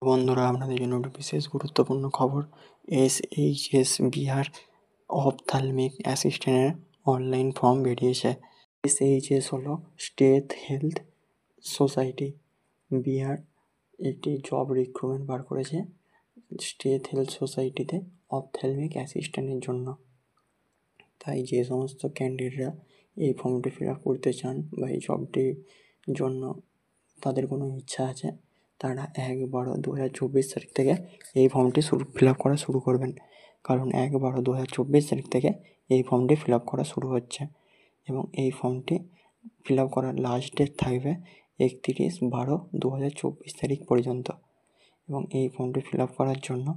বন্ধুরা, আপনাদের জন্য একটা বিশেষ গুরুত্বপূর্ণ খবর। এসএইচএস বিহার অপথ্যালমিক অ্যাসিস্ট্যান্টের অনলাইন ফর্ম বেরিয়েছে। এসএইচএস হলো স্টেট হেলথ সোসাইটি। বিহার একটি জব রিক্রুটমেন্ট বার করেছে স্টেট হেলথ সোসাইটিতে অপথ্যালমিক অ্যাসিস্ট্যান্টের জন্য। তাই যে সমস্ত ক্যান্ডিডেটরা এই ফর্মটি ফিল আপ করতে চান বা এই জবটির জন্য তাদের কোনো ইচ্ছা আছে, তারা 1/12/2024 তারিখ থেকে এই ফর্মটি ফিল আপ করা শুরু করবেন। কারণ 1/12/2024 তারিখ থেকে এই ফর্মটি ফিল আপ করা শুরু হচ্ছে এবং এই ফর্মটি ফিল আপ করার লাস্ট ডেট থাকবে 31/12/2024 তারিখ পর্যন্ত। এবং এই ফর্মটি ফিল আপ করার জন্য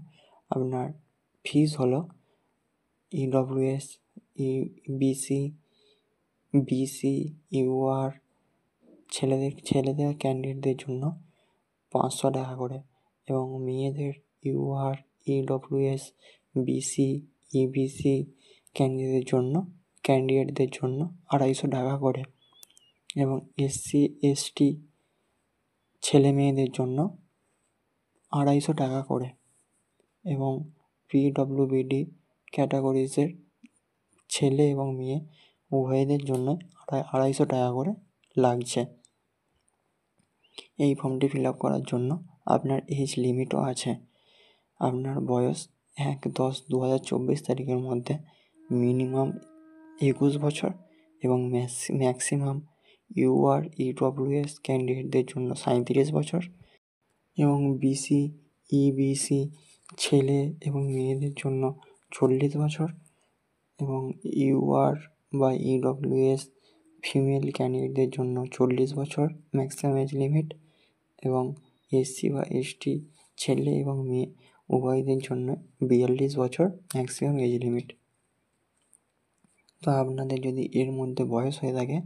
আপনার ফিস হলো ইডব্লিউএস, বিসি, বিসি, ইউআর ছেলেদের ক্যান্ডিডেটদের জন্য 500 টাকা করে এবং মেয়েদের ইউআর, ইডব্লিউএস, বিসি, ইবিসি ক্যান্ডিডেটদের জন্য 250 টাকা করে এবং এসসি এসটি ছেলে মেয়েদের জন্য 250 টাকা করে এবং পিডব্লিউবিডি ক্যাটাগরিজের ছেলে এবং মেয়ে উভয়দের জন্য 250 টাকা করে লাগছে। এই ফর্মটি ফিল আপ করার জন্য আপনার এজ লিমিটও আছে। আপনার বয়স 1/10/2024 তারিখের মধ্যে মিনিমাম 21 বছর এবং ম্যাক্সিমাম ইউআর, ইডব্লিউএস ক্যান্ডিডেটদের জন্য 37 বছর এবং বিসি, ইবিসি ছেলে এবং মেয়েদের জন্য 40 বছর এবং ইউআর বা ইডব্লিউএস ফিমেল ক্যান্ডিডেটদের জন্য 40 বছর ম্যাক্সিমাম এজ লিমিট এবং এসসি বা এসটি ছেলে এবং মেয়ে উভয়দের জন্য 42 বছর ম্যাক্সিমাম এজ লিমিট। তো আপনাদের যদি এর মধ্যে বয়স হয়ে থাকে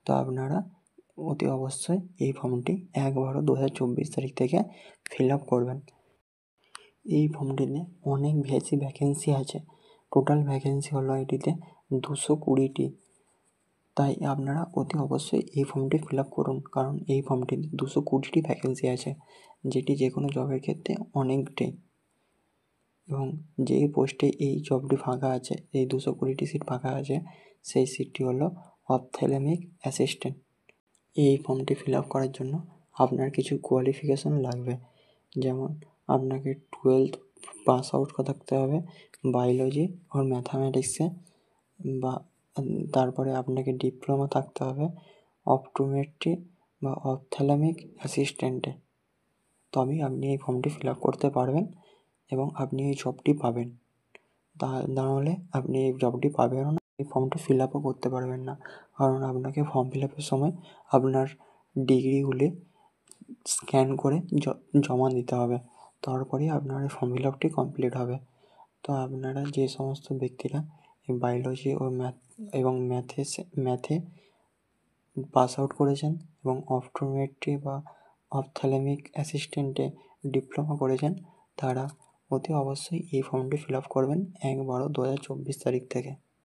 তো আপনারা অতি অবশ্যই এই ফর্মটি 1/12/2024 তারিখ থেকে ফিল আপ করবেন। এই ফর্মটিতে অনেক বেশি ভ্যাকেন্সি আছে। টোটাল ভ্যাকেন্সি হলো এটিতে 220টি। তাই আপনারা অতি অবশ্যই এই ফর্মটি ফিল আপ করুন, কারণ এই ফর্মটিতে 220টি ভ্যাকেন্সি আছে, যেটি যে কোনো জবের ক্ষেত্রে অনেকটাই। এবং যেই পোস্টে এই জবটি ফাঁকা আছে, এই 220টি সিট ফাঁকা আছে, সেই সিটটি হলো অপথ্যালমিক অ্যাসিস্ট্যান্ট। এই ফর্মটি ফিল আপ করার জন্য আপনার কিছু কোয়ালিফিকেশন লাগবে, যেমন আপনাকে 12th পাস আউট থাকতে হবে বায়োলজি আর ম্যাথামেটিক্সে, বা তারপরে আপনাকে ডিপ্লোমা থাকতে হবে অপটোমেট্রি বা অপথ্যালমিক অ্যাসিস্ট্যান্টে। তবেই আপনি এই ফর্মটি ফিল আপ করতে পারবেন এবং আপনি এই জবটি পাবেন। নাহলে আপনি এই জবটি পাবেনও না, এই ফর্মটি ফিল আপও করতে পারবেন না। কারণ আপনাকে ফর্ম ফিল আপের সময় আপনার ডিগ্রিগুলি স্ক্যান করে জমা দিতে হবে, তারপরেই আপনার এই ফর্ম ফিল আপটি কমপ্লিট হবে। তো আপনারা যে সমস্ত ব্যক্তিরা বায়োলজি ও ম্যাথে পাস আউট করেছেন এবং অপটোমেট্রি বা অপথ্যালমিক অ্যাসিস্ট্যান্টে ডিপ্লোমা করেছেন, তারা অতি অবশ্যই এই ফর্মটি ফিল আপ করবেন 1/12/2024 তারিখ থেকে।